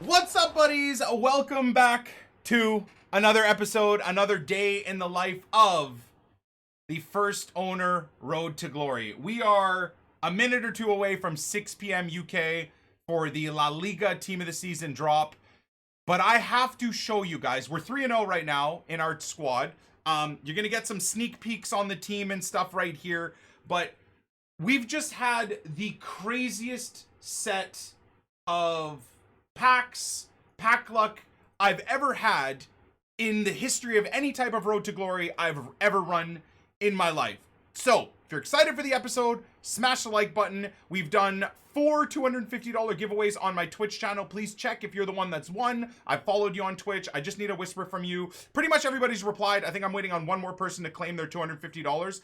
What's up, buddies? Welcome back to another episode, another day in the life of the First Owner Road to Glory. We are a minute or two away from 6 p.m. UK for the La Liga Team of the Season drop. But I have to show you guys, we're 3-0 right now in our squad. You're going to get some sneak peeks on the team and stuff right here. But we've just had the craziest set of pack luck I've ever had in the history of any type of Road to Glory I've ever run in my life. So, if you're excited for the episode, smash the like button. We've done 4 $250 giveaways on my Twitch channel. Please check if you're the one that's won. I followed you on Twitch. I just need a whisper from you. Pretty much everybody's replied. I think I'm waiting on one more person to claim their $250.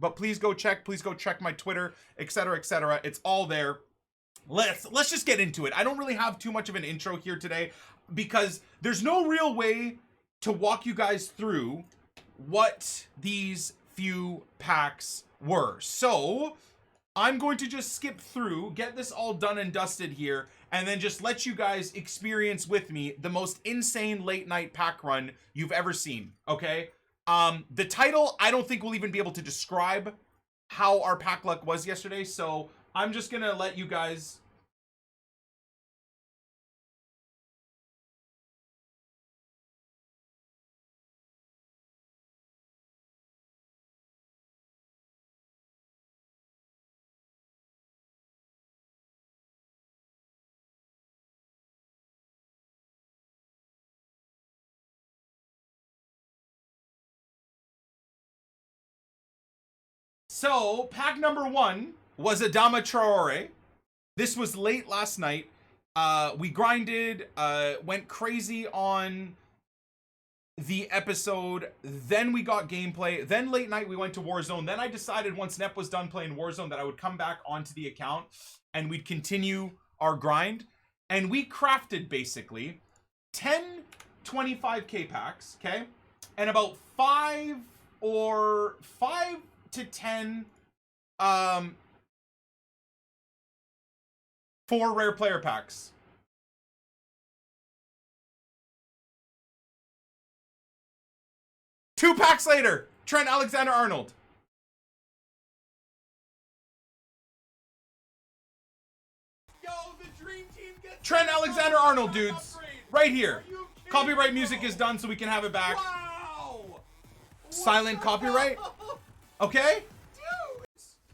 But please go check. Please go check my Twitter, etc., etc. It's all there. Let's just get into it. I don't really have too much of an intro here today because there's no real way to walk you guys through what these few packs were. So I'm going to just skip through, get this all done and dusted here, and then just let you guys experience with me the most insane late night pack run you've ever seen. Okay. The title, I don't think we'll even be able to describe how our pack luck was yesterday. So I'm just gonna let you guys So, pack number 1 was Adama Traore. This was late last night. We grinded, went crazy on the episode. Then we got gameplay. Then late night we went to Warzone. Then I decided once Nep was done playing Warzone that I would come back onto the account and we'd continue our grind. And we crafted basically 10 25k packs, okay? And about 5 to 10 4 rare player packs. Two packs later, Trent Alexander-Arnold. Yo, the dream team gets Trent Alexander-Arnold, dudes. upgrade. Right here. Are you kidding, Copyright bro? music is done so we can have it back. Wow. Silent copyright. Okay? Dude.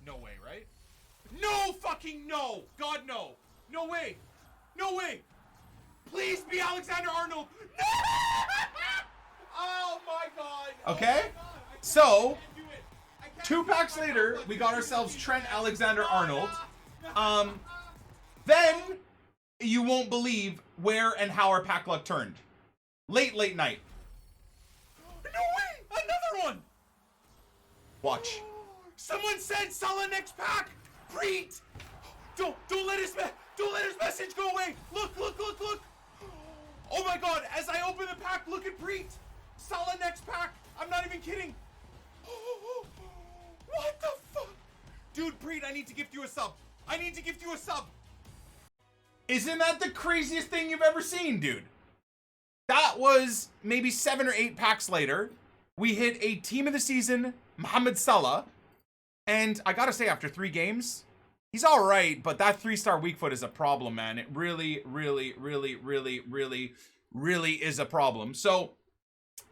No way, right? No fucking no. God, no. No way. No way. Please be Alexander Arnold. No! Oh my god. Okay. Oh my god. So, I can't do it. I can't 2 do it. packs My later, God, we look, got you're ourselves cheating. Trent Alexander-Arnold. No. Then, you won't believe where and how our pack luck turned. Late night. No way. Another one. Watch. Someone said Salah next pack. Preet. Don't let his message go away. Look. Oh my god, as I open the pack, look at Preet. Salah next pack. I'm not even kidding. What the fuck? Dude, Preet, I need to gift you a sub. Isn't that the craziest thing you've ever seen, dude? That was maybe 7 or 8 packs later. We hit a team of the season, Mohamed Salah. And I gotta say, after 3 games, he's all right, but that 3-star weak foot is a problem, man. It really is a problem. So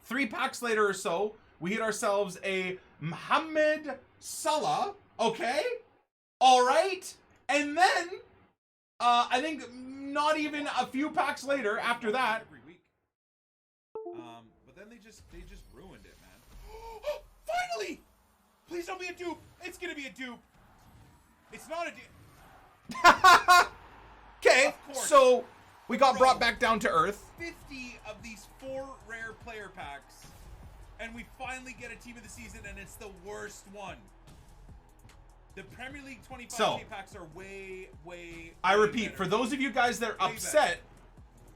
3 packs later or so, we hit ourselves a Mohamed Salah. Okay. All right. And then, I think not even a few packs later after that. Every week. But then they just ruined it, man. Finally! Please don't be a dupe. It's gonna be a dupe. It's not a dupe. Okay, so we got brought back down to earth. 50 of these 4 rare player packs, and we finally get a team of the season, and it's the worst one. The Premier League 25k packs are way I repeat, better. for those of you guys that are upset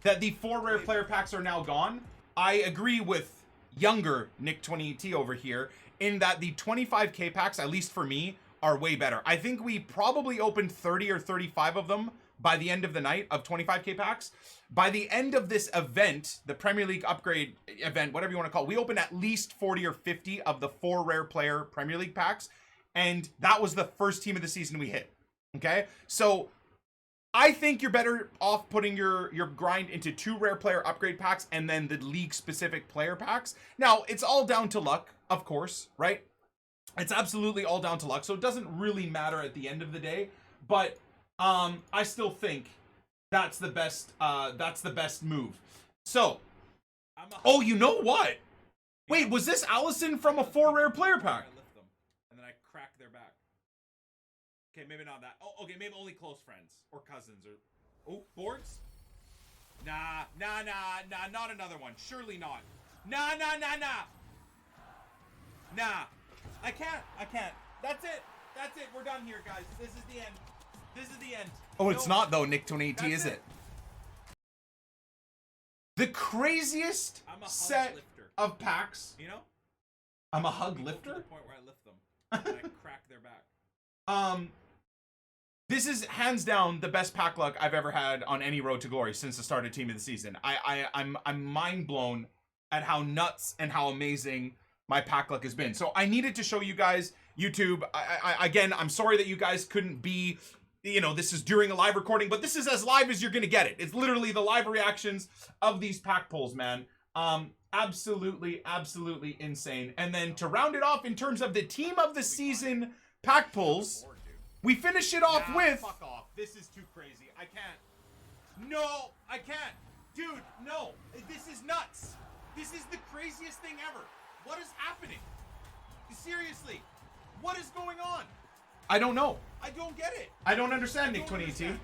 that the 4 rare player packs are now gone, I agree with younger Nick 20ET over here in that the 25k packs, at least for me, are way better. I think we probably opened 30 or 35 of them by the end of the night of 25k packs. By the end of this event, the Premier League upgrade event, whatever you want to call it, we opened at least 40 or 50 of the 4 rare player Premier League packs. And that was the first team of the season we hit. Okay? So I think you're better off putting your grind into 2 rare player upgrade packs and then the league specific player packs. Now, it's all down to luck, of course, right? It's absolutely all down to luck. So it doesn't really matter at the end of the day, but I still think that's the best move. So, oh, you know what? Wait, was this Allison from a 4 rare player pack? I lift them and then I crack their back. Okay, maybe not that. Oh, okay, maybe only close friends or cousins or... Oh, boards? Nah, not another one. Surely not. Nah. Nah. I can't. That's it. We're done here, guys. This is the end. Oh, it's not though, Nick 2080, is it? The craziest set lifter of packs. You know? I'm a hug lifter? To the point where I lift them and I crack their back. This is hands down the best pack luck I've ever had on any road to glory since the start of team of the season. I'm mind blown at how nuts and how amazing my pack luck has been. So I needed to show you guys YouTube. Again, I'm sorry that you guys couldn't be, you know, this is during a live recording, but this is as live as you're gonna get it. It's literally the live reactions of these pack pulls, man. Absolutely insane. And then to round it off in terms of the team of the season pack pulls, we finish it off with... Fuck off. This is too crazy. I can't. No, I can't. Dude, no. This is nuts. This is the craziest thing ever. What is happening? Seriously. What is going on? I don't know. I don't get it. I don't understand, Nick 2018.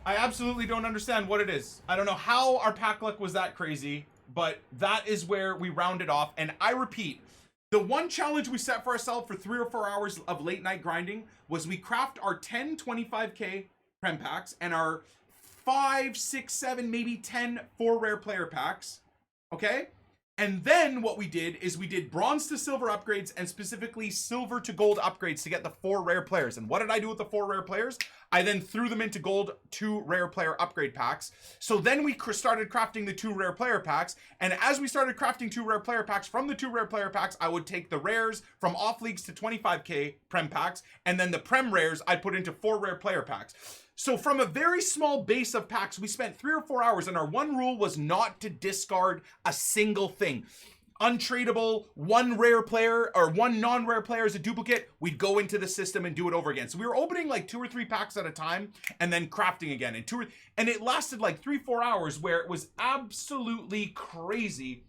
I absolutely don't understand what it is. I don't know how our pack luck was that crazy, but that is where we rounded off. And I repeat, the one challenge we set for ourselves for 3 or 4 hours of late night grinding was we craft our 10 25k prem packs and our 5, 6, 7, maybe 10 4 rare player packs. Okay? And then what we did is we did bronze to silver upgrades and specifically silver to gold upgrades to get the 4 rare players. And what did I do with the 4 rare players? I then threw them into gold 2 rare player upgrade packs. So then we started crafting the 2 rare player packs. And as we started crafting 2 rare player packs from the 2 rare player packs, I would take the rares from off leagues to 25k prem packs. And then the prem rares I'd put into 4 rare player packs. So from a very small base of packs, we spent 3 or 4 hours, and our one rule was not to discard a single thing. Untradeable, 1 rare player or 1 non-rare player as a duplicate, we'd go into the system and do it over again. So we were opening like 2 or 3 packs at a time and then crafting again. And it lasted like 3-4 hours where it was absolutely crazy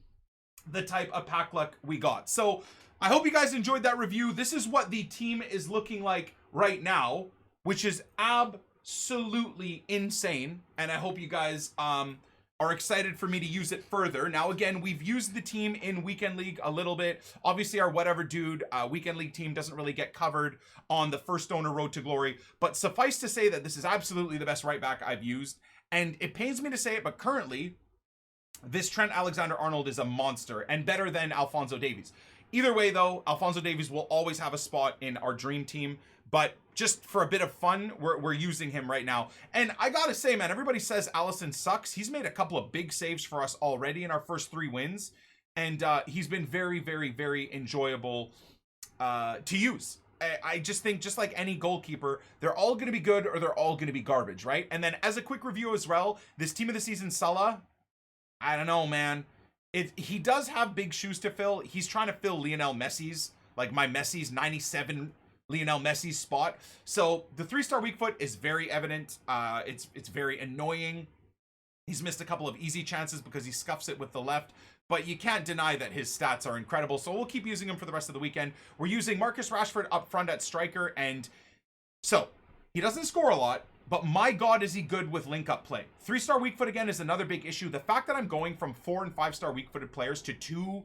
the type of pack luck we got. So I hope you guys enjoyed that review. This is what the team is looking like right now, which is absolutely insane, and I hope you guys are excited for me to use it further. Now again, we've used the team in Weekend League a little bit. Obviously our whatever dude Weekend League team doesn't really get covered on the first owner road to glory, but suffice to say that this is absolutely the best right back I've used, and it pains me to say it, but currently this Trent Alexander-Arnold is a monster and better than Alphonso Davies. Either way though, Alphonso Davies will always have a spot in our dream team, but just for a bit of fun, we're using him right now. And I gotta say, man, everybody says Allison sucks. He's made a couple of big saves for us already in our first 3 wins. And he's been very enjoyable to use. I just think, just like any goalkeeper, they're all going to be good or they're all going to be garbage, right? And then as a quick review as well, this team of the season, Salah, I don't know, man. He does have big shoes to fill. He's trying to fill Lionel Messi's, like my Messi's 97 Lionel Messi's spot. So the 3-star weak foot is very evident. It's very annoying. He's missed a couple of easy chances because he scuffs it with the left, but you can't deny that his stats are incredible. So we'll keep using him for the rest of the weekend. We're using Marcus Rashford up front at striker, and so he doesn't score a lot, but my God, is he good with link-up play. 3-star weak foot again is another big issue. The fact that I'm going from 4 and 5-star weak-footed players to 2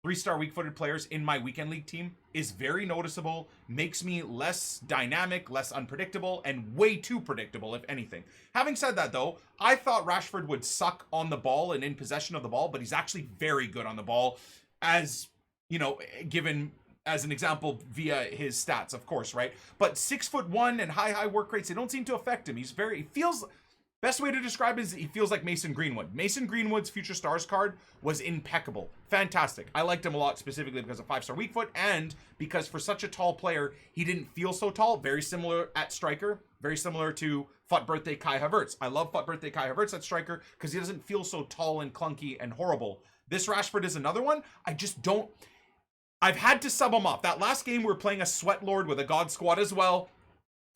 3-star weak-footed players in my weekend league team is very noticeable, makes me less dynamic, less unpredictable, and way too predictable, if anything. Having said that, though, I thought Rashford would suck on the ball and in possession of the ball, but he's actually very good on the ball, as, you know, given as an example via his stats, of course, right? But 6'1" and high work rates, they don't seem to affect him. He feels, best way to describe it is he feels like Mason Greenwood. Mason Greenwood's Future Stars card was impeccable. Fantastic. I liked him a lot specifically because of 5-star weak foot and because for such a tall player, he didn't feel so tall. Very similar at striker. Very similar to FUT Birthday Kai Havertz. I love FUT Birthday Kai Havertz at striker because he doesn't feel so tall and clunky and horrible. This Rashford is another one. I just don't... I've had to sub him off. That last game, we were playing a Sweat Lord with a God Squad as well.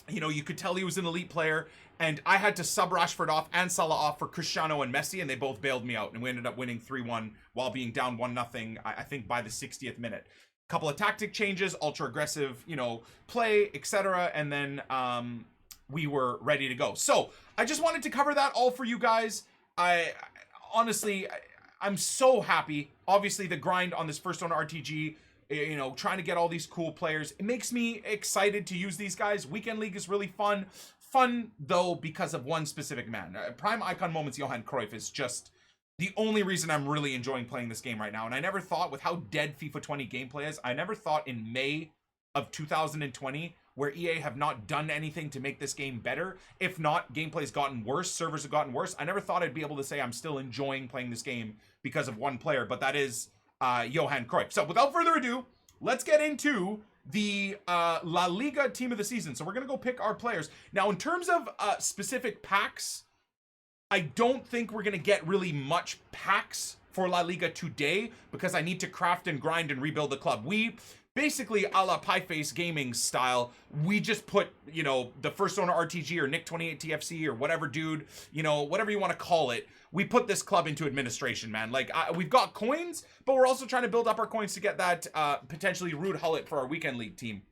You know, you could tell he was an elite player. And I had to sub Rashford off and Salah off for Cristiano and Messi, and they both bailed me out. And we ended up winning 3-1 while being down 1-0, I think, by the 60th minute. Couple of tactic changes, ultra aggressive, you know, play, etc. And then we were ready to go. So I just wanted to cover that all for you guys. Honestly, I'm so happy. Obviously, the grind on this first owner RTG, you know, trying to get all these cool players, it makes me excited to use these guys. Weekend League is really fun. Fun, though, because of one specific man. Prime Icon Moments Johan Cruyff is just the only reason I'm really enjoying playing this game right now. And I never thought, with how dead FIFA 20 gameplay is, I never thought in May of 2020, where EA have not done anything to make this game better. If not, gameplay's gotten worse, servers have gotten worse. I never thought I'd be able to say I'm still enjoying playing this game because of one player, but that is Johan Cruyff. So without further ado, let's get into the La Liga team of the season. So we're going to go pick our players. Now, in terms of specific packs, I don't think we're going to get really much packs for La Liga today because I need to craft and grind and rebuild the club. We basically, a la Pieface Gaming style, we just put, you know, the first owner RTG or Nick28 TFC or whatever dude, you know, whatever you want to call it. We put this club into administration, man. Like, we've got coins, but we're also trying to build up our coins to get that potentially Ruud Hullet for our Weekend League team.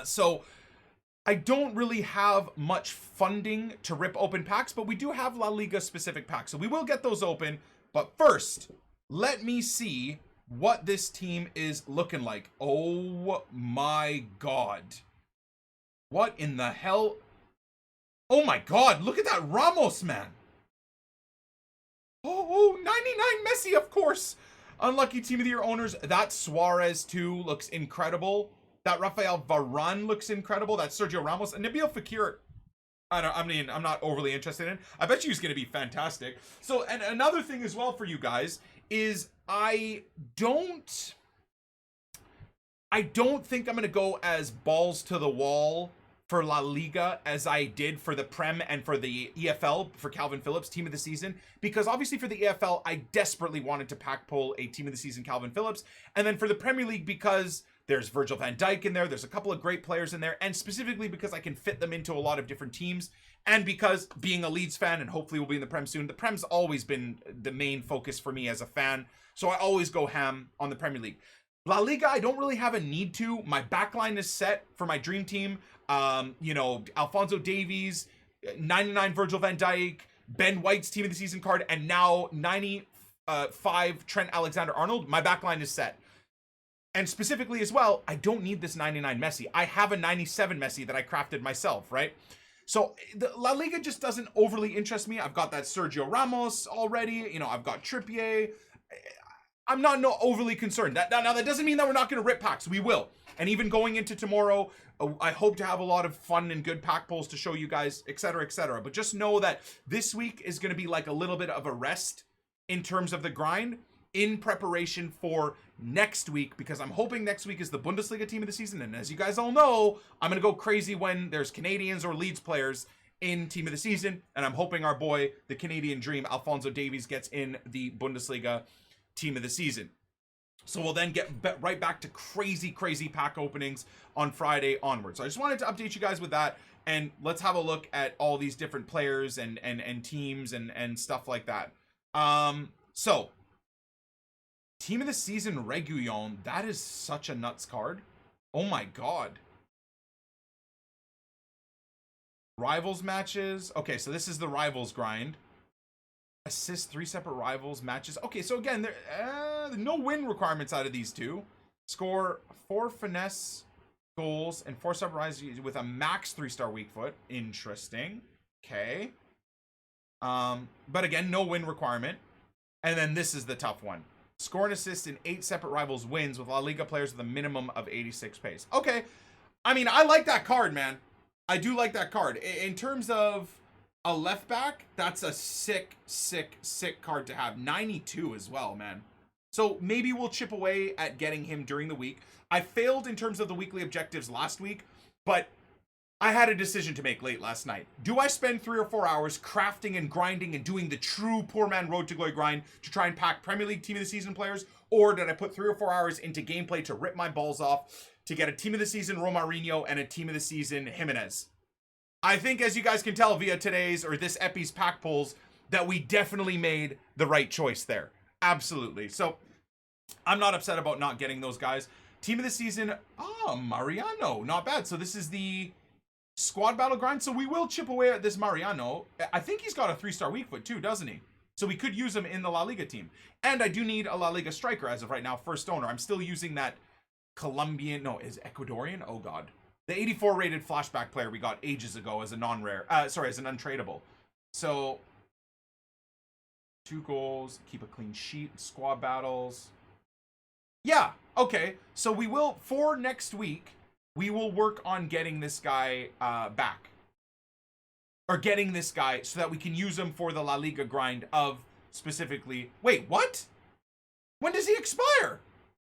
So I don't really have much funding to rip open packs, but we do have La Liga specific packs. So we will get those open. But first, let me see what this team is looking like. Oh my God. What in the hell? Oh my God, look at that Ramos, man. Oh, 99 Messi, of course. Unlucky team of the year owners. That Suarez too looks incredible. That Rafael Varane looks incredible. That Sergio Ramos and Nabil Fekir. I'm not overly interested in. I bet you he's going to be fantastic. So, and another thing as well for you guys is I don't think I'm going to go as balls to the wall for La Liga as I did for the Prem and for the EFL for Calvin Phillips team of the season, because obviously for the EFL I desperately wanted to pack pull a team of the season Calvin Phillips, and then for the Premier League because there's Virgil van Dijk in there's a couple of great players in there, and specifically because I can fit them into a lot of different teams, and because being a Leeds fan and hopefully we'll be in the Prem soon, the Prem's always been the main focus for me as a fan, so I always go ham on the Premier League. La Liga, I don't really have a need to. My backline is set for my dream team. You know, Alphonso Davies, 99 Virgil van Dijk, Ben White's team of the season card, and now 95 Trent Alexander-Arnold. My backline is set. And specifically as well, I don't need this 99 Messi. I have a 97 Messi that I crafted myself, right? So the La Liga just doesn't overly interest me. I've got that Sergio Ramos already. You know, I've got Trippier. I'm not overly concerned. Now, that doesn't mean that we're not going to rip packs. We will. And even going into tomorrow, I hope to have a lot of fun and good pack pulls to show you guys, etc., etc. But just know that this week is going to be like a little bit of a rest in terms of the grind in preparation for next week, because I'm hoping next week is the Bundesliga team of the season. And as you guys all know, I'm going to go crazy when there's Canadians or Leeds players in team of the season. And I'm hoping our boy, the Canadian dream, Alphonso Davies, gets in the Bundesliga team of the season. So we'll then get right back to crazy pack openings on Friday onwards. So I just wanted to update you guys with that, and let's have a look at all these different players and teams and stuff like that. So team of the season Reguilon, that is such a nuts card. Oh my God. Rivals matches. Okay, so this is the rivals grind. Assist 3 separate rivals matches. Okay, so again, there no win requirements out of these two. Score 4 finesse goals and 4 separate rivals with a max 3-star weak foot. Interesting. Okay. But again, no win requirement. And then this is the tough one. Score and assist in 8 separate rivals wins with La Liga players with a minimum of 86 pace. Okay. I mean, I like that card, man. I do like that card. In terms of a left back, that's a sick card to have. 92 as well, man. So maybe we'll chip away at getting him during the week. I failed in terms of the weekly objectives last week, but I had a decision to make late last night. Do I spend 3 or 4 hours crafting and grinding and doing the true poor man road to glory grind to try and pack Premier League team of the season players? Or did I put 3 or 4 hours into gameplay to rip my balls off to get a team of the season Romarinho and a team of the season Jimenez? I think, as you guys can tell via today's or this Epi's pack pulls, that we definitely made the right choice there. Absolutely. So I'm not upset about not getting those guys. Team of the season, Mariano, not bad. So this is the squad battle grind. So we will chip away at this Mariano. I think he's got a 3-star weak foot too, doesn't he? So we could use him in the La Liga team. And I do need a La Liga striker as of right now, first owner. I'm still using that Colombian, no, is Ecuadorian? Oh God. The 84 rated flashback player we got ages ago as a non-rare, as an untradeable. So 2 goals, keep a clean sheet, squad battles. Yeah, okay. So we will, for next week, we will work on getting this guy back. Or getting this guy so that we can use him for the La Liga grind of specifically... Wait, what? When does he expire?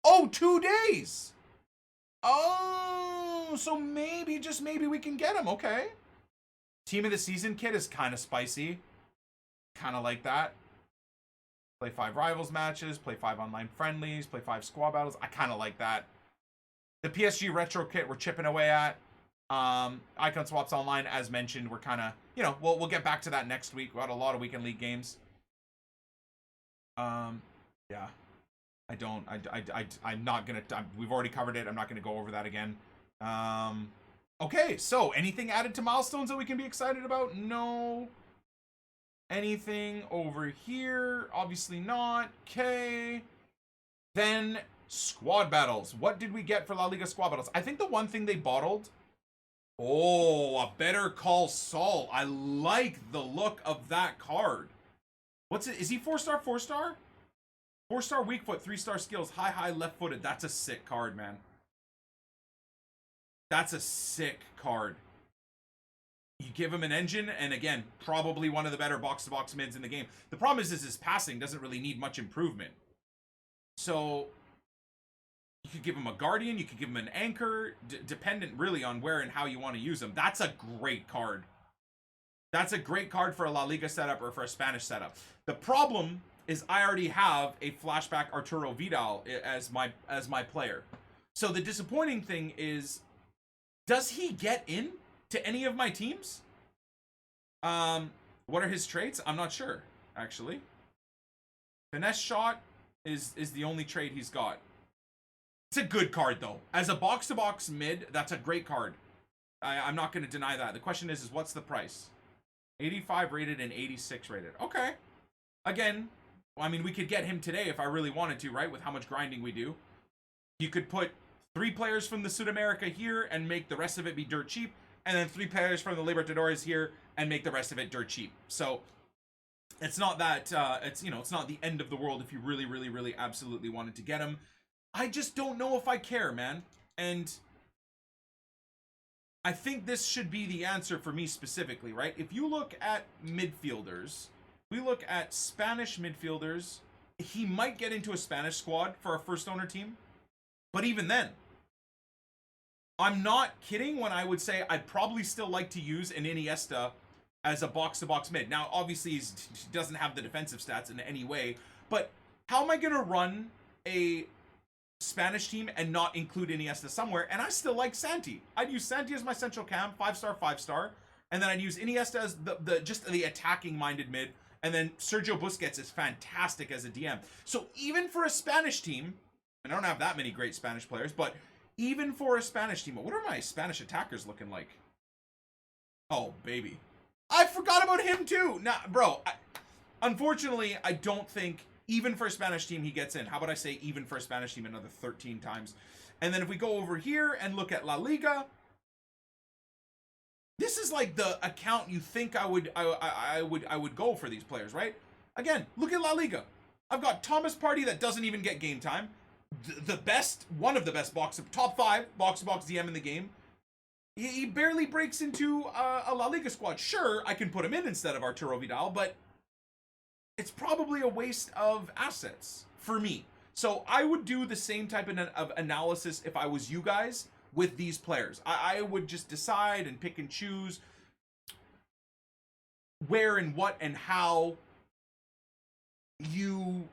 Oh, 2 days. Oh, so maybe, just maybe we can get him. Okay. Team of the season kit is kind of spicy. Kind of like that. Play 5 rivals matches, play 5 online friendlies, play 5 squad battles. I kind of like that. The PSG retro kit we're chipping away at. Icon swaps online, as mentioned, we're kind of, you know, we'll get back to that next week. We got a lot of weekend league games. Yeah. I'm not gonna, we've already covered it. I'm not gonna go over that again. Okay, so anything added to milestones that we can be excited about? No. Anything over here? Obviously not. Okay. Then squad battles. What did we get for La Liga squad battles? I think the one thing they bottled. Oh, a Better Call Saul. I like the look of that card. What's it? Is he 4-star, 4-star? 4-star weak foot, 3-star skills, high, left footed. That's a sick card, man. That's a sick card. You give him an engine, and again, probably one of the better box-to-box mids in the game. The problem is his passing doesn't really need much improvement. So you could give him a guardian, you could give him an anchor, dependent really on where and how you want to use him. That's a great card. That's a great card for a La Liga setup or for a Spanish setup. The problem is I already have a flashback Arturo Vidal as my player. So the disappointing thing is, does he get in to any of my teams? What are his traits? I'm not sure, actually. Finesse shot is the only trait he's got. It's a good card, though. As a box-to-box mid, that's a great card. I'm not going to deny that. The question is what's the price? 85 rated and 86 rated. Okay. Again, I mean, we could get him today if I really wanted to, right? With how much grinding we do. You could put 3 players from the South America here and make the rest of it be dirt cheap. And then 3 players from the Libertadores here and make the rest of it dirt cheap. So it's not that, it's not the end of the world if you really absolutely wanted to get him. I just don't know if I care, man. And I think this should be the answer for me specifically, right? If you look at midfielders, we look at Spanish midfielders, he might get into a Spanish squad for a first owner team. But even then, I'm not kidding when I would say I'd probably still like to use an Iniesta as a box-to-box mid. Now, obviously, he doesn't have the defensive stats in any way, but how am I going to run a Spanish team and not include Iniesta somewhere? And I still like Santi. I'd use Santi as my central cam, 5-star, 5-star, and then I'd use Iniesta as the attacking-minded mid, and then Sergio Busquets is fantastic as a DM. So even for a Spanish team, and I don't have that many great Spanish players, but even for a Spanish team, what are my Spanish attackers looking like? Oh, baby. I forgot about him too. Nah, bro. Unfortunately, I don't think even for a Spanish team he gets in. How about I say even for a Spanish team another 13 times? And then if we go over here and look at La Liga, this is like the account you think I would go for these players, right? Again, look at La Liga. I've got Thomas Partey that doesn't even get game time. One of the best top 5 box-to-box DM in the game. He barely breaks into a La Liga squad. Sure, I can put him in instead of Arturo Vidal, but it's probably a waste of assets for me. So I would do the same type of analysis if I was you guys with these players. I would just decide and pick and choose where and what and how you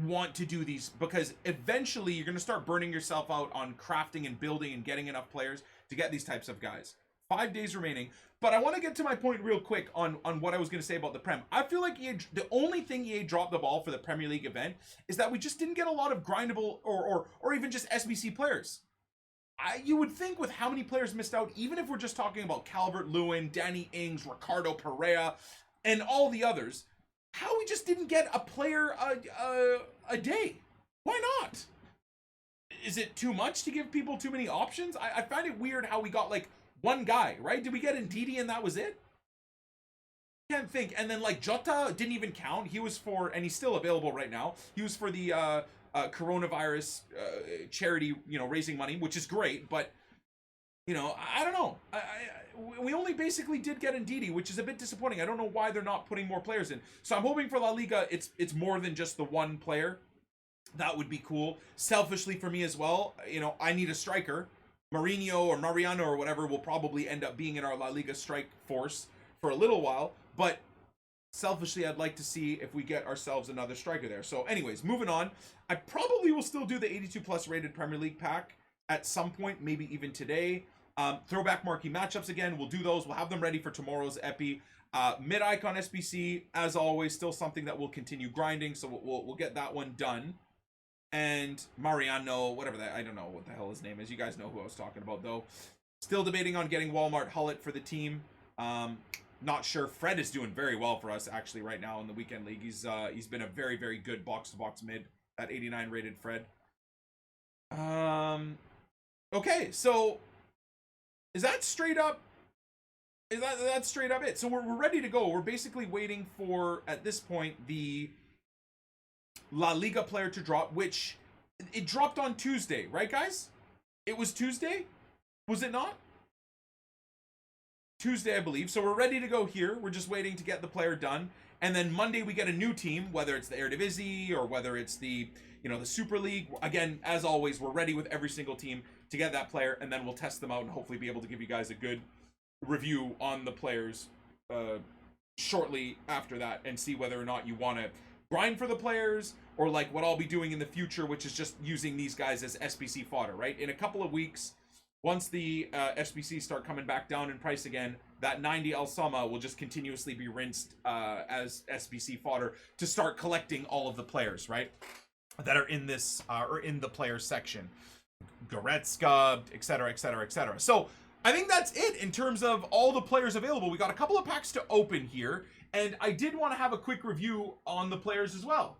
want to do these, because eventually you're going to start burning yourself out on crafting and building and getting enough players to get these types of guys. 5 days remaining, but I want to get to my point real quick on what I was going to say about the Prem. I feel like the only thing EA dropped the ball for the Premier League event is that we just didn't get a lot of grindable or even just SBC players. You would think with how many players missed out, even if we're just talking about Calvert-Lewin, Danny Ings, Ricardo Pereira, and all the others, how we just didn't get a player a day. Why not? Is it too much to give people too many options? I find it weird how we got like one guy, right? Did we get Ndidi and that was it? Can't think. And then like Jota didn't even count. He was for, and he's still available right now. He was for the coronavirus charity, raising money, which is great, but I don't know. We only basically did get Ndidi, which is a bit disappointing. I don't know why they're not putting more players in. So I'm hoping for La Liga, it's more than just the one player. That would be cool. Selfishly for me as well, I need a striker. Mourinho or Mariano or whatever will probably end up being in our La Liga strike force for a little while. But selfishly, I'd like to see if we get ourselves another striker there. So anyways, moving on. I probably will still do the 82 plus rated Premier League pack at some point, maybe even today. Throwback marquee matchups again. We'll do those. We'll have them ready for tomorrow's epi. Mid-icon SBC, as always, still something that we'll continue grinding. So we'll get that one done. And Mariano, whatever that, I don't know what the hell his name is. You guys know who I was talking about, though. Still debating on getting Walmart Hullet for the team. Not sure. Fred is doing very well for us, actually, right now in the weekend league. He's been a very, very good box-to-box mid. That 89 rated Fred. Okay, so is that straight up? That's straight up it? So we're ready to go. We're basically waiting for, at this point, the La Liga player to drop, which it dropped on Tuesday, right, guys? It was Tuesday? Was it not? Tuesday, I believe. So we're ready to go here. We're just waiting to get the player done. And then Monday we get a new team, whether it's the Eredivisie or whether it's the, the Super League. Again, as always, we're ready with every single team to get that player, and then we'll test them out and hopefully be able to give you guys a good review on the players shortly after that and see whether or not you want to grind for the players or like what I'll be doing in the future, which is just using these guys as SBC fodder, right? In a couple of weeks, once the SBCs start coming back down in price again, that 90 El Sama will just continuously be rinsed as SBC fodder to start collecting all of the players, right? That are in this, or in the player section. Goretzka, etc., etc., etc. So I think that's it in terms of all the players available. We got a couple of packs to open here, and I did want to have a quick review on the players as well.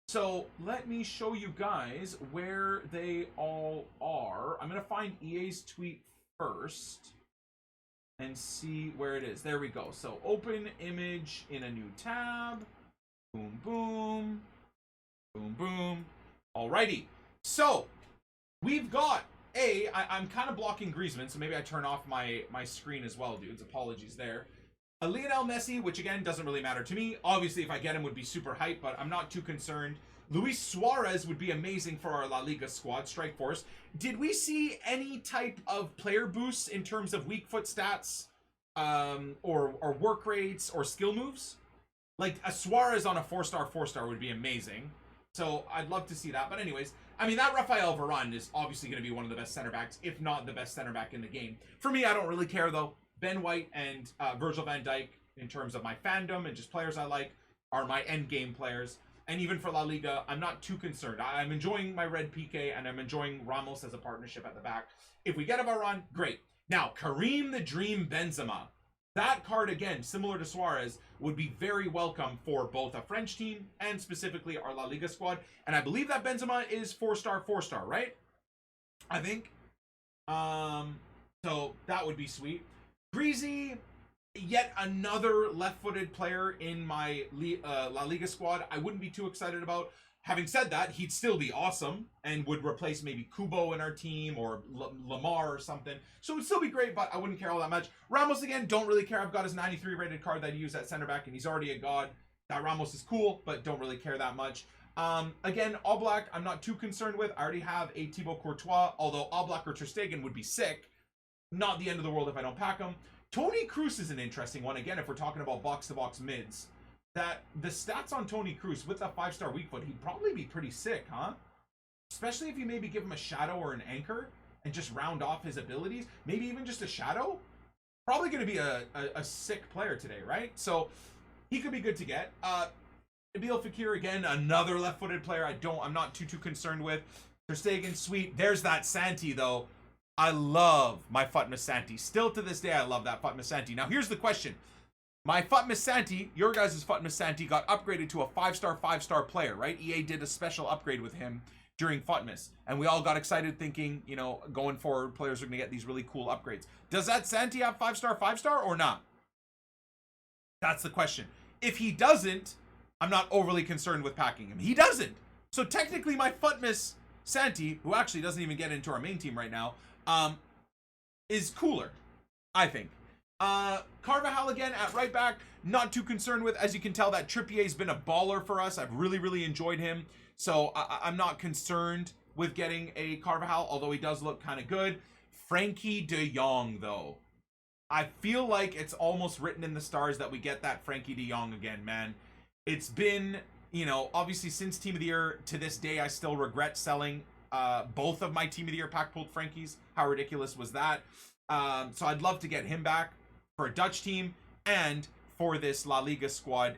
So let me show you guys where they all are. I'm going to find EA's tweet first and see where it is. There we go. So open image in a new tab. Boom, boom. Boom, boom. Alrighty. So we've got I'm kind of blocking Griezmann, so maybe I turn off my screen as well, dudes. Apologies there. A Lionel Messi, which again doesn't really matter to me. Obviously, if I get him, would be super hype, but I'm not too concerned. Luis Suarez would be amazing for our La Liga squad, Strike Force. Did we see any type of player boosts in terms of weak foot stats, or work rates, or skill moves? Like a Suarez on a 4-star would be amazing. So I'd love to see that. But anyways, I mean, that Rafael Varane is obviously going to be one of the best center backs, if not the best center back in the game. For me, I don't really care, though. Ben White and Virgil van Dijk, in terms of my fandom and just players I like, are my end game players. And even for La Liga, I'm not too concerned. I'm enjoying my red PK, and I'm enjoying Ramos as a partnership at the back. If we get a Varane, great. Now, Karim the Dream Benzema. That card, again, similar to Suarez, would be very welcome for both a French team and specifically our La Liga squad. And I believe that Benzema is 4-star, right? I think. So that would be sweet. Greasy, yet another left-footed player in my La Liga squad I wouldn't be too excited about. Having said that, he'd still be awesome and would replace maybe Kubo in our team or Lamar or something. So it would still be great, but I wouldn't care all that much. Ramos, again, don't really care. I've got his 93 rated card that I use at center back, and he's already a god. That Ramos is cool, but don't really care that much. Again, Oblak, I'm not too concerned with. I already have a Thibaut Courtois, although Oblak or Ter Stegen would be sick. Not the end of the world if I don't pack him. Toni Kroos is an interesting one. Again, if we're talking about box-to-box mids, that the stats on Toni Kroos with a 5-star weak foot, he'd probably be pretty sick, huh? Especially if you maybe give him a shadow or an anchor and just round off his abilities. Maybe even just a shadow. Probably going to be a sick player today, right? So he could be good to get. Nabil Fekir, again, another left-footed player I'm not too concerned with. Ter Stegen, sweet. There's that Santi, though. I love my Futmas Santi. Still to this day, I love that Futmas Santi. Now, here's the question. My Futmas Santi, your guys' Futmas Santi, got upgraded to a 5-star player, right? EA did a special upgrade with him during Futmas. And we all got excited thinking, you know, going forward, players are going to get these really cool upgrades. Does that Santi have 5-star or not? That's the question. If he doesn't, I'm not overly concerned with packing him. He doesn't. So technically my Futmas Santi, who actually doesn't even get into our main team right now, is cooler, I think. Carvajal again at right back, not too concerned with. As you can tell, that Trippier's been a baller for us. I've really enjoyed him. So I'm not concerned with getting a Carvajal, although he does look kind of good. Frankie de Jong, though. I feel like it's almost written in the stars that we get that Frankie de Jong again, man. It's been, you know, obviously since Team of the Year to this day, I still regret selling both of my Team of the Year pack pulled Frankies. How ridiculous was that? So I'd love to get him back for a Dutch team and for this La Liga squad.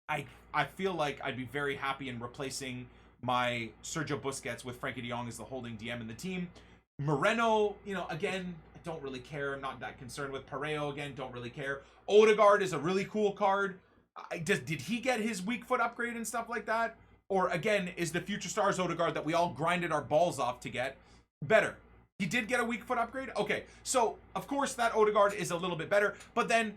I feel like I'd be very happy in replacing my Sergio Busquets with Frankie de Jong as the holding DM in the team. Moreno, you know, again, I don't really care. I'm not that concerned with Pareo. Again, don't really care. Odegaard is a really cool card. Did he get his weak foot upgrade and stuff like that? Or again, is the Future Stars Odegaard that we all grinded our balls off to get better? He did get a weak foot upgrade? Okay, so of course that Odegaard is a little bit better, but then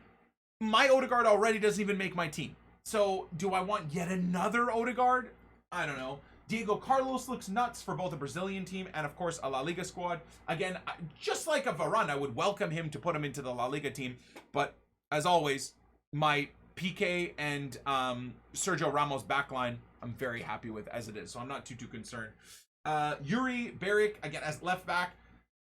my Odegaard already doesn't even make my team. So do I want yet another Odegaard? I don't know. Diego Carlos looks nuts for both a Brazilian team and of course a La Liga squad. Again, just like a Varane, I would welcome him to put him into the La Liga team, but as always, my PK and Sergio Ramos backline, I'm very happy with as it is, so I'm not too concerned. Yuri Beric, again, as left back,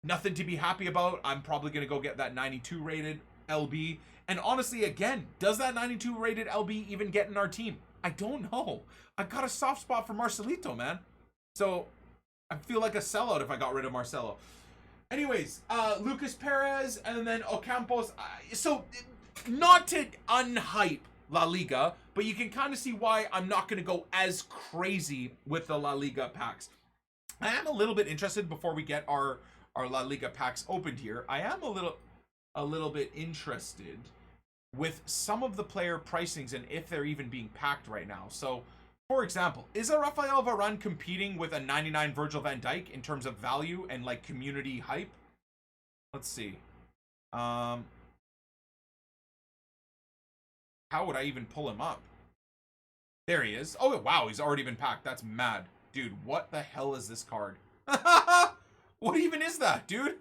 nothing to be happy about. I'm probably going to go get that 92 rated LB. And honestly, again, does that 92 rated LB even get in our team? I don't know. I got a soft spot for Marcelito, man. So I feel like a sellout if I got rid of Marcelo. Anyways, Lucas Perez and then Ocampos. So not to unhype La Liga, but you can kind of see why I'm not going to go as crazy with the La Liga packs. I am a little bit interested before we get our La Liga packs opened here. I am a little bit interested with some of the player pricings and if they're even being packed right now. So, for example, is a Rafael Varane competing with a 99 Virgil van Dijk in terms of value and like community hype? Let's see. How would I even pull him up? There he is. Oh, wow, he's already been packed. That's mad. Dude, what the hell is this card? What even is that, dude?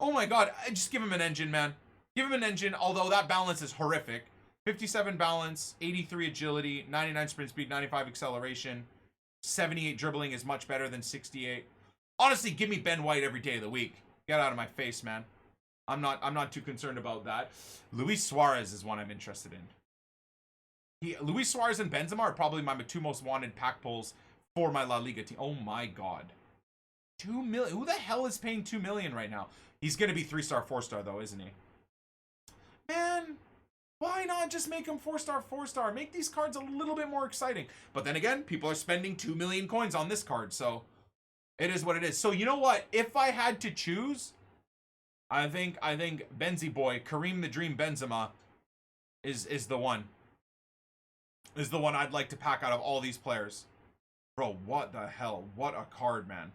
Oh my god, just give him an engine, man. Give him an engine, although that balance is horrific. 57 balance, 83 agility, 99 sprint speed, 95 acceleration, 78 dribbling is much better than 68. Honestly, give me Ben White every day of the week. Get out of my face, man. I'm not too concerned about that. Luis Suarez is one I'm interested in. Luis Suarez and Benzema are probably my two most wanted pack pulls for my La Liga team. Oh my god. 2 million. Who the hell is paying 2 million right now? He's going to be 3-star, 4-star though, isn't he? Man, why not just make him 4-star, 4-star? Make these cards a little bit more exciting. But then again, people are spending 2 million coins on this card, so it is what it is. So you know what? If I had to choose, I think Benzi boy, Kareem the Dream Benzema is the one. Is the one I'd like to pack out of all these players. Bro, what the hell? What a card, man.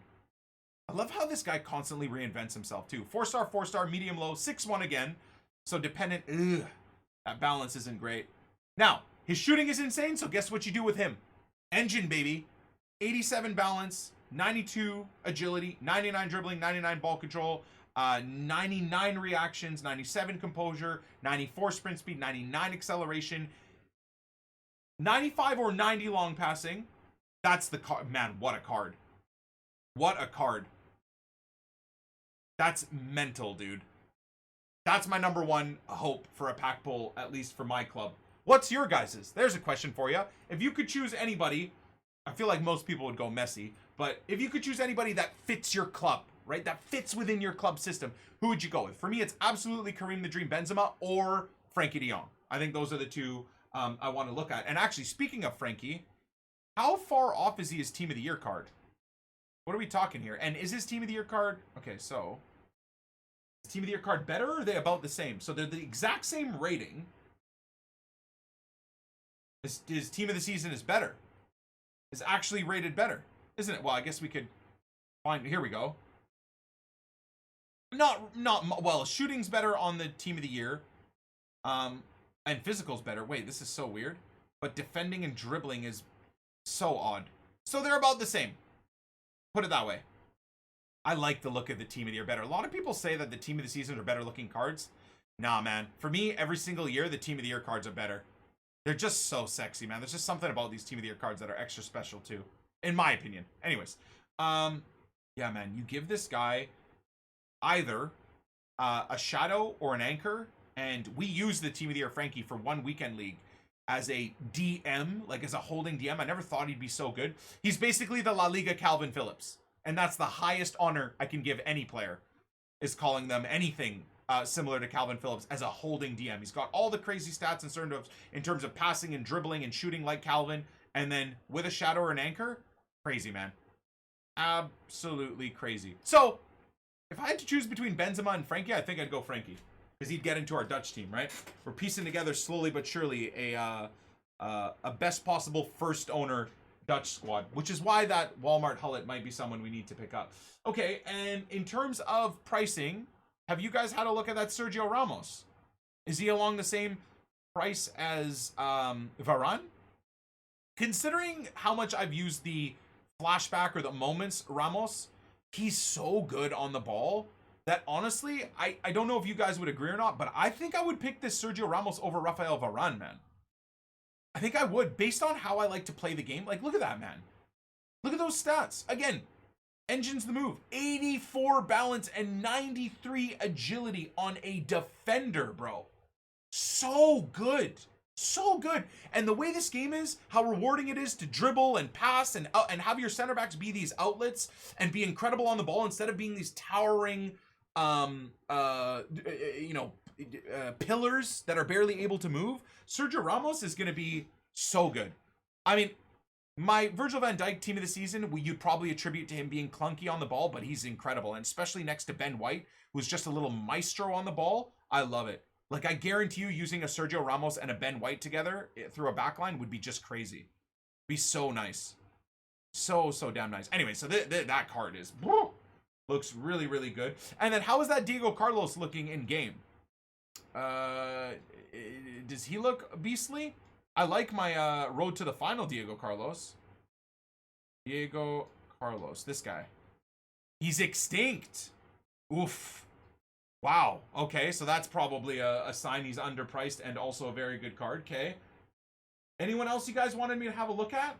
I love how this guy constantly reinvents himself, too. 4-star, 4-star, medium low, 6-1 again. So dependent, That balance isn't great. Now, his shooting is insane, so guess what you do with him? Engine, baby. 87 balance, 92 agility, 99 dribbling, 99 ball control, 99 reactions, 97 composure, 94 sprint speed, 99 acceleration, 95 or 90 long passing. That's the card. Man, what a card. What a card. That's mental, dude. That's my number one hope for a pack pull, at least for my club. What's your guys's? There's a question for you. If you could choose anybody, I feel like most people would go Messi, but if you could choose anybody that fits your club, right, that fits within your club system, who would you go with? For me, it's absolutely Kareem the Dream Benzema or Frankie de Jong. I think those are the two I want to look at. And actually, speaking of Frankie, how far off is he his Team of the Year card? What are we talking here? And is his Team of the Year card... Okay, so... Is Team of the Year card better, or are they about the same? So they're the exact same rating. His Team of the Season is better. Is actually rated better, isn't it? Well, I guess we could find... Here we go. Well, shooting's better on the Team of the Year. And physical's better. Wait, this is so weird. But defending and dribbling is so odd. So they're about the same. Put it that way. I like the look of the Team of the Year better. A lot of people say that the Team of the Season are better looking cards. Nah, man. For me, every single year, the Team of the Year cards are better. They're just so sexy, man. There's just something about these Team of the Year cards that are extra special, too. In my opinion. Anyways. Yeah, man. You give this guy either a shadow or an anchor. And we use the Team of the Year Frankie for one weekend league as a DM, like as a holding DM. I never thought he'd be so good. He's basically the La Liga Calvin Phillips. And that's the highest honor I can give any player, is calling them anything similar to Calvin Phillips as a holding DM. He's got all the crazy stats in terms of passing and dribbling and shooting like Calvin. And then with a shadow or an anchor, crazy, man. Absolutely crazy. So, if I had to choose between Benzema and Frankie, I think I'd go Frankie. Because he'd get into our Dutch team, right? We're piecing together slowly but surely a best possible first owner Dutch squad, which is why that Walmart Hullet might be someone we need to pick up. Okay, and in terms of pricing, have you guys had a look at that Sergio Ramos? Is he along the same price as Varane? Considering how much I've used the flashback or the moments Ramos, he's so good on the ball that honestly, I don't know if you guys would agree or not, but I think I would pick this Sergio Ramos over Rafael Varane, man. I think I would, based on how I like to play the game. Like, look at that, man. Look at those stats. Again, engine's the move. 84 balance and 93 agility on a defender, bro. So good. So good. And the way this game is, how rewarding it is to dribble and pass and have your center backs be these outlets and be incredible on the ball instead of being these towering pillars that are barely able to move. Sergio Ramos is going to be so good. I mean, my Virgil van Dijk Team of the Season, you'd probably attribute to him being clunky on the ball, but he's incredible. And especially next to Ben White, who's just a little maestro on the ball. I love it. Like, I guarantee you using a Sergio Ramos and a Ben White together through a backline would be just crazy. Be so nice. So damn nice. Anyway, so that card is... looks really, really good. And then how is that Diego Carlos looking in game? Does he look beastly? I like my road to the final Diego Carlos. Diego Carlos, this guy. He's extinct. Oof. Wow. Okay, so that's probably a sign he's underpriced and also a very good card. Okay. Anyone else you guys wanted me to have a look at?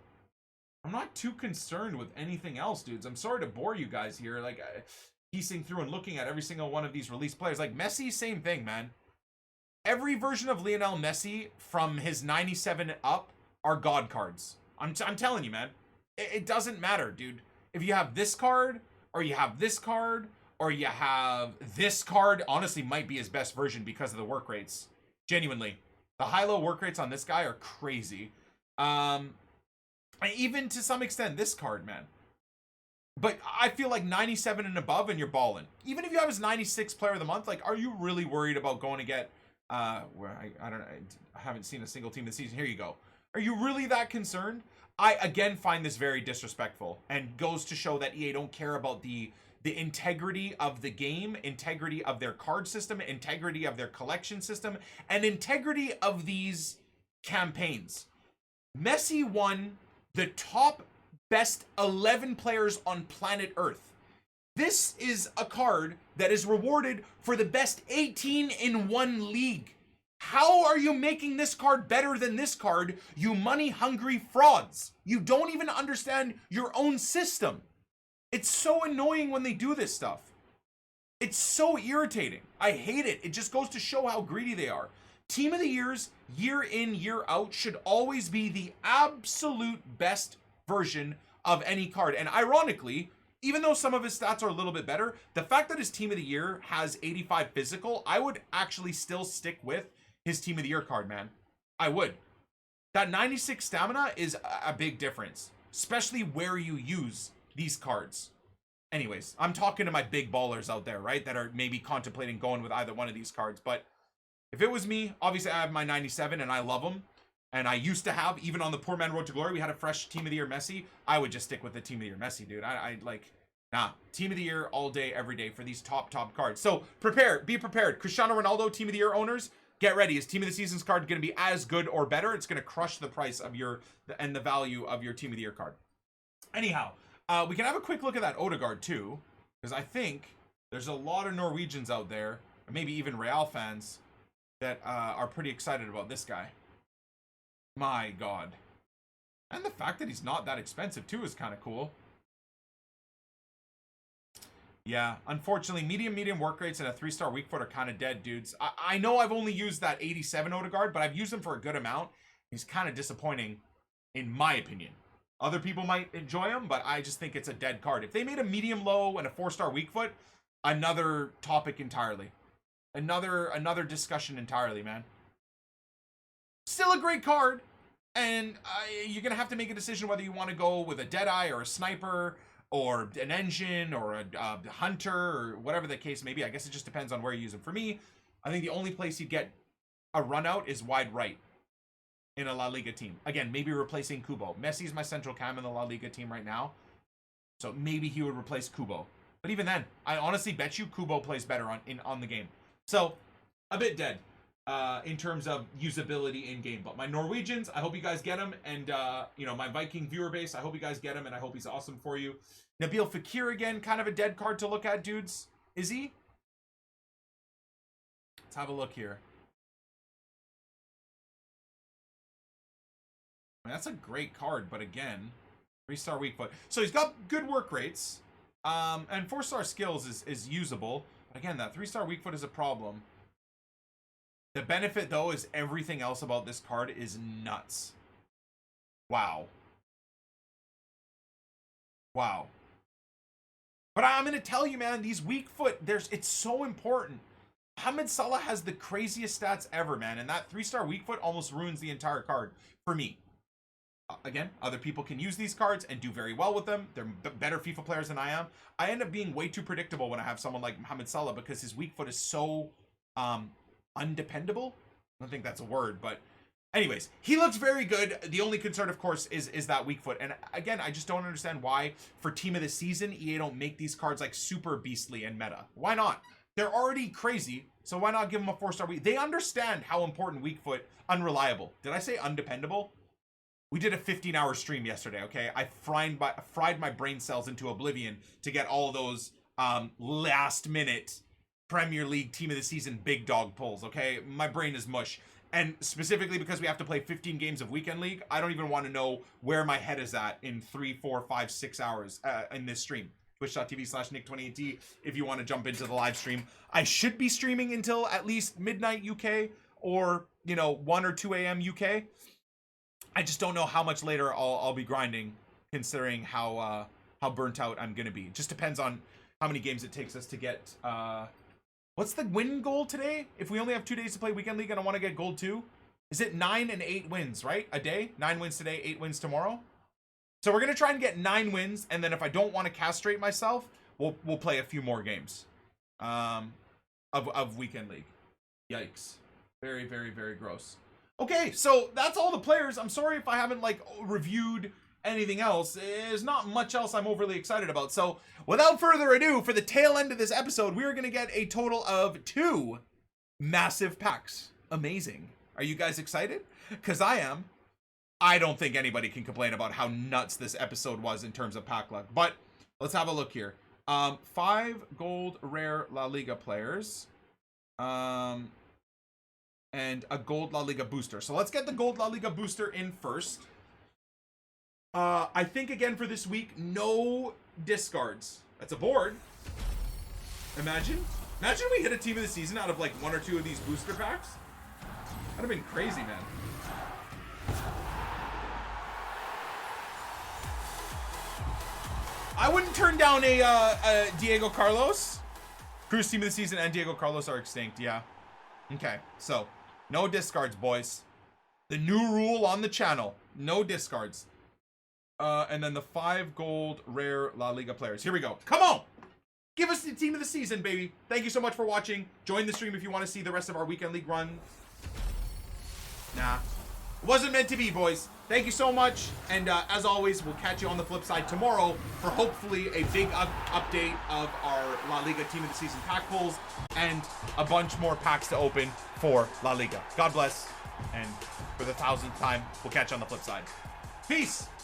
I'm not too concerned with anything else, dudes. I'm sorry to bore you guys here, like piecing through and looking at every single one of these released players. Like Messi, same thing, man. Every version of Lionel Messi from his 97 up are God cards. I'm telling you, man. It doesn't matter, dude. If you have this card, or you have this card, or you have this card, honestly might be his best version because of the work rates. Genuinely. The high-low work rates on this guy are crazy. Even to some extent, this card, man. But I feel like 97 and above and you're balling. Even if you have his 96 player of the month, like, are you really worried about going to get, I don't know, I haven't seen a single team this season. Here you go. Are you really that concerned? I, again, find this very disrespectful and goes to show that EA don't care about the the integrity of the game, integrity of their card system, integrity of their collection system, and integrity of these campaigns. Messi won the top best 11 players on planet Earth. This is a card that is rewarded for the best 18 in one league. How are you making this card better than this card, you money-hungry frauds? You don't even understand your own system. It's so annoying when they do this stuff. It's so irritating. I hate it. It just goes to show how greedy they are. Team of the Years, year in, year out, should always be the absolute best version of any card. And ironically, even though some of his stats are a little bit better, the fact that his Team of the Year has 85 physical, I would actually still stick with his Team of the Year card, man. I would. That 96 stamina is a big difference, especially where you use these cards. Anyways, I'm talking to my big ballers out there, right, that are maybe contemplating going with either one of these cards. But if it was me, obviously I have my 97 and I love them. And I used to have, even on the Poor Man Road to Glory, we had a fresh Team of the Year Messi. I would just stick with the Team of the Year Messi, dude. I like, nah, Team of the Year all day, every day for these top cards. So be prepared. Cristiano Ronaldo, Team of the Year owners, get ready. Is Team of the Season's card going to be as good or better? It's going to crush the price of and the value of your Team of the Year card. Anyhow, we can have a quick look at that Odegaard too, because I think there's a lot of Norwegians out there, or maybe even Real fans, that are pretty excited about this guy. My God. And the fact that he's not that expensive too is kind of cool. Yeah, unfortunately, medium work rates and a 3-star weak foot are kind of dead, dudes. I know I've only used that 87 Odegaard, but I've used him for a good amount. He's kind of disappointing, in my opinion. Other people might enjoy him, but I just think it's a dead card. If they made a medium low and a 4-star weak foot, another topic entirely. Another discussion entirely, man. Still a great card, and you're gonna have to make a decision whether you want to go with a Deadeye or a Sniper or an Engine or a Hunter or whatever the case may be. I guess it just depends on where you use them. For me, I think the only place you'd get a run out is wide right in a La Liga team. Again, maybe replacing Kubo. Messi's my central cam in the La Liga team right now, so maybe he would replace Kubo. But even then, I honestly bet you Kubo plays better on the game. So a bit dead. In terms of usability in game, but my Norwegians, I hope you guys get him, and you know, my Viking viewer base, I hope you guys get him, and I hope he's awesome for you. Nabil Fekir again, kind of a dead card to look at, dudes. Is he? Let's have a look here. I mean, that's a great card, but again, 3-star weak foot. So he's got good work rates, and 4-star skills is usable. But again, that 3-star weak foot is a problem. The benefit, though, is everything else about this card is nuts. Wow. Wow. But I'm going to tell you, man, these weak foot, it's so important. Mohamed Salah has the craziest stats ever, man, and that 3-star weak foot almost ruins the entire card for me. Again, other people can use these cards and do very well with them. They're better FIFA players than I am. I end up being way too predictable when I have someone like Mohamed Salah because his weak foot is so undependable. I don't think that's a word, but anyways, he looks very good. The only concern, of course, is that weak foot. And again, I just don't understand why for Team of the Season EA don't make these cards like super beastly and meta. Why not? They're already crazy, so why not give them a 4-star weak? They understand how important weak foot, unreliable. Did I say undependable? We did a 15-hour stream yesterday, okay? I fried my brain cells into oblivion to get all those last minute Premier League Team of the Season big dog pulls, okay? My brain is mush. And specifically because we have to play 15 games of Weekend League, I don't even want to know where my head is at in 3, 4, 5, 6 hours in this stream. Twitch.tv/Nick28D if you want to jump into the live stream. I should be streaming until at least midnight UK or, you know, 1 or 2 a.m. UK. I just don't know how much later I'll be grinding, considering how burnt out I'm going to be. It just depends on how many games it takes us to get... what's the win goal today? If we only have 2 days to play Weekend League and I want to get gold 2, is it 9 and 8 wins, right? A day? 9 wins today, 8 wins tomorrow? So we're going to try and get 9 wins, and then if I don't want to castrate myself, we'll play a few more games of Weekend League. Yikes. Very, very, very gross. Okay, so that's all the players. I'm sorry if I haven't, like, reviewed anything else, there's not much else I'm overly excited about. So without further ado, for the tail end of this episode, we are going to get a total of 2 massive packs. Amazing. Are you guys excited? Because I am. I don't think anybody can complain about how nuts this episode was in terms of pack luck. But let's have a look here. 5 gold rare La Liga players. And a gold La Liga booster. So let's get the gold La Liga booster in first. I think again for this week, no discards. That's a board. Imagine we hit a team of the season out of like 1 or 2 of these booster packs. That'd have been crazy, man. I wouldn't turn down a Diego Carlos. Cruz team of the season and Diego Carlos are extinct, yeah. Okay, so no discards, boys. The new rule on the channel, no discards. And then the 5 gold rare La Liga players. Here we go. Come on! Give us the team of the season, baby. Thank you so much for watching. Join the stream if you want to see the rest of our weekend league run. Nah. Wasn't meant to be, boys. Thank you so much. And as always, we'll catch you on the flip side tomorrow for hopefully a big update of our La Liga team of the season pack pulls and a bunch more packs to open for La Liga. God bless. And for the 1000th time, we'll catch you on the flip side. Peace.